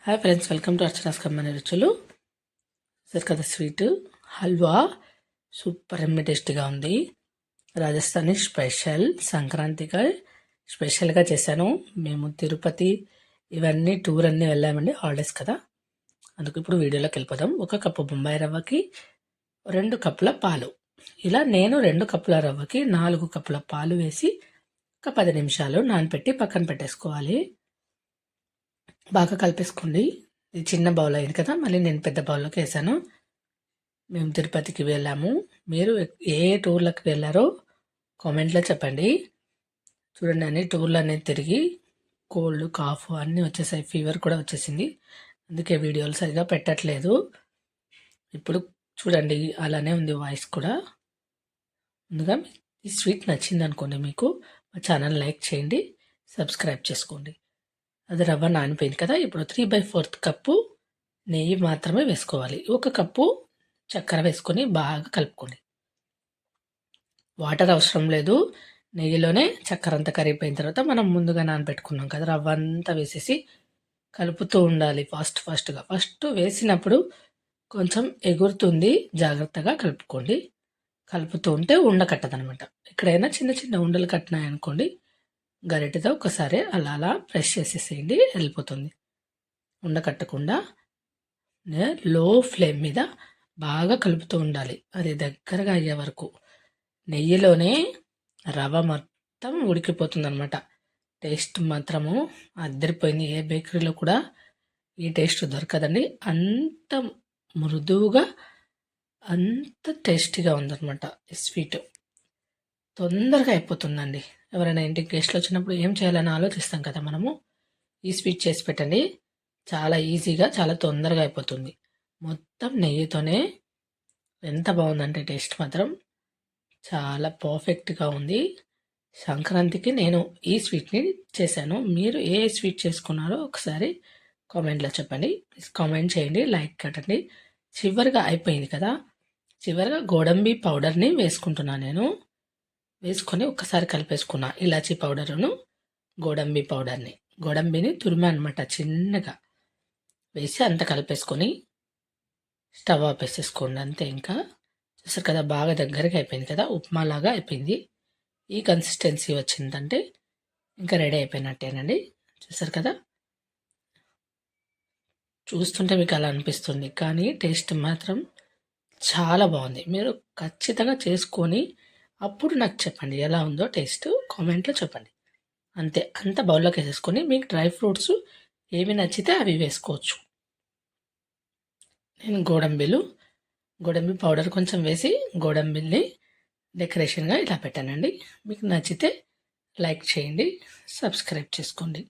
Hi friends, welcome to Archana's కమ్మని రుచులు. సరే కదా, స్వీట్ హల్వా సూపర్ టేస్టీగా ఉంది. రాజస్థానీ స్పెషల్ సంక్రాంతిగా స్పెషల్గా చేశాను. మేము తిరుపతి ఇవన్నీ టూర్ అన్నీ వెళ్ళామండి, హాలిడేస్ కదా. అందుకు ఇప్పుడు వీడియోలోకి వెళ్ళిపోదాం. 1 కప్పు బొంబాయి రవ్వకి 2 కప్పుల పాలు. ఇలా నేను 2 కప్పుల రవ్వకి 4 కప్పుల పాలు వేసి ఒక 10 నిమిషాలు నానపెట్టి పక్కన పెట్టేసుకోవాలి. బాగా కలిపేసుకోండి. ఇది చిన్న బౌల్ అయింది కదా, మళ్ళీ నేను పెద్ద బౌల్లోకి వేసాను. మేము తిరుపతికి వెళ్ళాము. మీరు ఏ టూర్లకు వెళ్ళారో కామెంట్లో చెప్పండి. చూడండి, అన్ని టూర్లు అనేది తిరిగి కోల్డ్ కాఫ్ అన్నీ వచ్చేసాయి, ఫీవర్ కూడా వచ్చేసింది. అందుకే వీడియోలు సరిగా పెట్టట్లేదు. ఇప్పుడు చూడండి, అలానే ఉంది వాయిస్ కూడా. ముందుగా ఈ స్వీట్ నచ్చింది అనుకోండి, మీకు మా ఛానల్ లైక్ చేయండి, సబ్స్క్రైబ్ చేసుకోండి. అది రవ్వ నానిపోయింది కదా. ఇప్పుడు 3/4 కప్పు నెయ్యి మాత్రమే వేసుకోవాలి. 1 కప్పు చక్కెర వేసుకొని బాగా కలుపుకోండి. వాటర్ అవసరం లేదు. నెయ్యిలోనే చక్కెర అంతా కరిగిపోయిన తర్వాత మనం ముందుగా నానబెట్టుకున్నాం కదా, రవ్వ అంతా వేసేసి కలుపుతూ ఉండాలి ఫాస్ట్గా. ఫస్ట్ వేసినప్పుడు కొంచెం ఎగురుతుంది, జాగ్రత్తగా కలుపుకోండి. కలుపుతూ ఉంటే ఉండకట్టదనమాట. ఎక్కడైనా చిన్న చిన్న ఉండలు కట్టినాయనుకోండి, గరిటెతో ఒకసారి అలా ప్రెస్ చేసేసేయండి, వెళ్ళిపోతుంది. ఉండకట్టకుండా లో ఫ్లేమ్ మీద బాగా కలుపుతూ ఉండాలి. అది దగ్గరగా అయ్యే వరకు. నెయ్యిలోనే రవ్వ మొత్తం ఉడికిపోతుంది అనమాట. టేస్ట్ మాత్రము అద్దరిపోయింది. ఏ బేకరీలో కూడా ఈ టేస్ట్ దొరకదండి. అంత మృదువుగా, అంత టేస్టీగా ఉందన్నమాట ఈ స్వీట్. తొందరగా అయిపోతుందండి. ఎవరైనా ఇంటికి గెస్ట్లు వచ్చినప్పుడు ఏం చేయాలని ఆలోచిస్తాం కదా మనము. ఈ స్వీట్ చేసి పెట్టండి, చాలా ఈజీగా, చాలా తొందరగా అయిపోతుంది. మొత్తం నెయ్యితోనే. ఎంత బాగుందంటే టేస్ట్ మాత్రం చాలా పర్ఫెక్ట్గా ఉంది. సంక్రాంతికి నేను ఈ స్వీట్ని చేశాను. మీరు ఏ స్వీట్ చేసుకున్నారో ఒకసారి కామెంట్లో చెప్పండి. ప్లీజ్ కామెంట్ చేయండి, లైక్ కట్టండి. చివరిగా అయిపోయింది కదా, చివరిగా గోడంబి పౌడర్ని వేసుకుంటున్నాను నేను. వేసుకొని ఒక్కసారి కలిపేసుకున్నా. ఇలాచీ పౌడరును గోడంబి పౌడర్ని, గోడంబిని తురిమా అనమాట, చిన్నగా వేసి అంత కలిపేసుకొని స్టవ్ ఆపేసేసుకోండి. అంతే. ఇంకా చూసారు కదా, బాగా దగ్గరగా అయిపోయింది కదా, ఉప్మా లాగా అయిపోయింది. ఈ కన్సిస్టెన్సీ వచ్చిందంటే ఇంకా రెడీ అయిపోయినట్టేనండి. చూసారు కదా, చూస్తుంటే మీకు అలా అనిపిస్తుంది, కానీ టేస్ట్ మాత్రం చాలా బాగుంది. మీరు ఖచ్చితంగా చేసుకొని అప్పుడు నాకు చెప్పండి ఎలా ఉందో టేస్ట్, కామెంట్లో చెప్పండి. అంతే. అంత బౌల్లోకి వేసేసుకొని మీకు డ్రై ఫ్రూట్స్ ఏవి నచ్చితే అవి వేసుకోవచ్చు. నేను గోడంబి పౌడర్ కొంచెం వేసి గోడంబిల్ని డెకరేషన్గా ఇలా పెట్టానండి. మీకు నచ్చితే లైక్ చేయండి, సబ్స్క్రైబ్ చేసుకోండి.